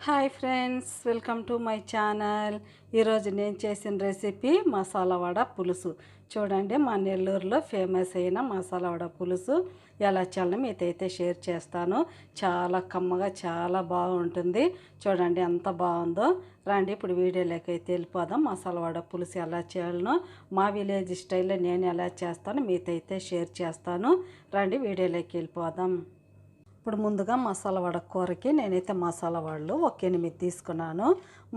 Hi friends, welcome to my channel. ఈరోజు నేను చేసిన రెసిపీ మసాలా వడ పులుసు. చూడండి, మా నెల్లూరులో ఫేమస్ అయిన మసాలా వడ పులుసు ఎలా చేయాలో మీతో షేర్ చేస్తాను. చాలా కమ్మగా చాలా బాగుంటుంది. చూడండి ఎంత బాగుందో. రండి ఇప్పుడు వీడియోలోకి అయితే వెళ్ళిపోదాం. మసాలా వడ పులుసు ఎలా చేయాలనో మా విలేజ్ స్టైల్లో నేను ఎలా చేస్తానో మీతో షేర్ చేస్తాను. రండి వీడియోలోకి వెళ్ళిపోదాం. ఇప్పుడు ముందుగా మసాలా వడ కూరకి నేనైతే మసాలా వడలు ఒక 8 తీసుకున్నాను.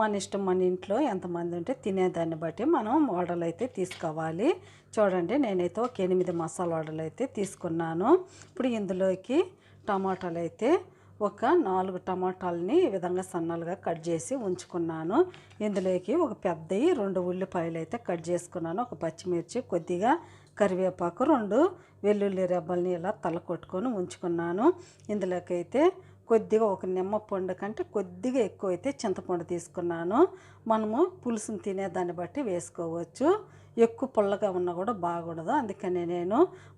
మన ఇష్టం, మన ఇంట్లో ఎంతమంది ఉంటే తినేదాన్ని బట్టి మనం వడలు అయితే తీసుకోవాలి. చూడండి, నేనైతే ఒక 8 మసాలా వడలు అయితే తీసుకున్నాను. ఇప్పుడు ఇందులోకి టమాటాలు అయితే ఒక 4 టమాటాలని ఈ విధంగా సన్నలుగా కట్ చేసి ఉంచుకున్నాను. ఇందులోకి ఒక పెద్దవి 2 ఉల్లిపాయలు అయితే కట్ చేసుకున్నాను. ఒక పచ్చిమిర్చి, కొద్దిగా కరివేపాకు, 2 వెల్లుల్లి రెబ్బల్ని ఇలా తల కొట్టుకొని ఉంచుకున్నాను. ఇందులోకి అయితే కొద్దిగా ఒక నిమ్మ పండు కంటే కొద్దిగా ఎక్కువ అయితే చింతపండు తీసుకున్నాను. మనము పులుసుని తినేదాన్ని బట్టి వేసుకోవచ్చు. ఎక్కువ పుల్లగా ఉన్నా కూడా బాగుండదు. అందుకని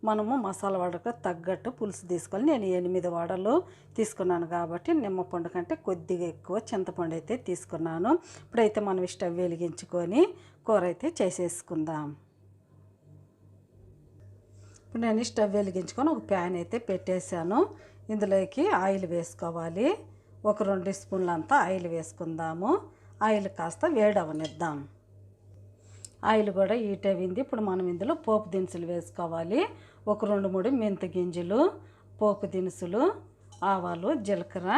మనము మసాలా వడకు తగ్గట్టు పులుసు తీసుకోవాలి. నేను 8 వడలు తీసుకున్నాను కాబట్టి నిమ్మపండు కంటే కొద్దిగా ఎక్కువ చింతపండు అయితే తీసుకున్నాను. ఇప్పుడైతే మనం స్టవ్ వెలిగించుకొని కూర అయితే చేసేసుకుందాం. ఇప్పుడు నేను స్టవ్ వెలిగించుకొని ఒక ప్యాన్ అయితే పెట్టేశాను. ఇందులోకి ఆయిల్ వేసుకోవాలి. ఒక 2 స్పూన్లు అంతా ఆయిల్ వేసుకుందాము. ఆయిల్ కాస్త వేడవనిద్దాం. ఆయిల్ కూడా హీట్ అయింది. ఇప్పుడు మనం ఇందులో పోపు దినుసులు వేసుకోవాలి. ఒక 2-3 మెంతి గింజలు, పోపు దినుసులు, ఆవాలు, జీలకర్ర,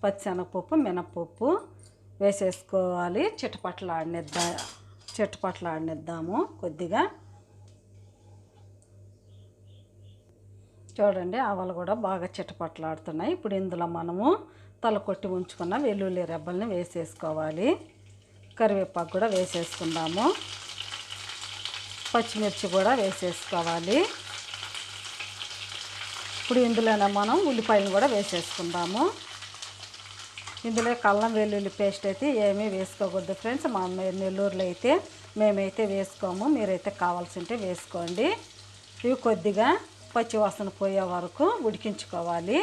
పచ్చిశనగపప్పు, మినపప్పు వేసేసుకోవాలి. చిటపట్లాడనిద్దాము కొద్దిగా. చూడండి, ఆవాలు కూడా బాగా చిటపట్లాడుతున్నాయి. ఇప్పుడు ఇందులో మనము తలకొట్టి ఉంచుకున్న వెల్లుల్లి రెబ్బల్ని వేసేసుకోవాలి. కరివేపాకు కూడా వేసేసుకుందాము. పచ్చిమిర్చి కూడా వేసేసుకోవాలి. ఇప్పుడు ఇందులోనే మనం ఉల్లిపాయలు కూడా వేసేసుకుందాము. ఇందులో అల్లం వెల్లుల్లి పేస్ట్ అయితే ఏమీ వేసుకోకూడదు ఫ్రెండ్స్. మా నెల్లూరులో అయితే మేమైతే వేసుకోము. మీరైతే కావాల్సి ఉంటే వేసుకోండి. ఇవి కొద్దిగా పచ్చివాసన పోయే వరకు ఉడికించుకోవాలి.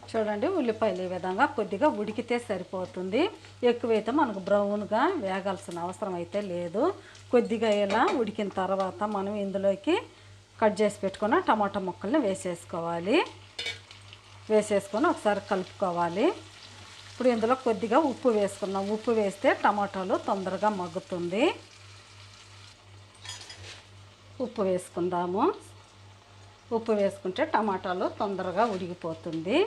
చూడండి, ఉల్లిపాయలు ఈ విధంగా కొద్దిగా ఉడికితే సరిపోతుంది. ఎక్కువైతే మనకు బ్రౌన్గా వేగాల్సిన అవసరం అయితే లేదు. కొద్దిగా ఇలా ఉడికిన తర్వాత మనం ఇందులోకి కట్ చేసి పెట్టుకున్న టమాటా ముక్కల్ని వేసేసుకోవాలి. వేసేసుకొని ఒకసారి కలుపుకోవాలి. ఇప్పుడు ఇందులో కొద్దిగా ఉప్పు వేసుకున్నాం. ఉప్పు వేస్తే టమాటాలు తొందరగా మగ్గుతుంది. ఉప్పు వేసుకుందాము. ఉప్పు వేసుకుంటే టమాటాలు తొందరగా ఉడికిపోతుంది.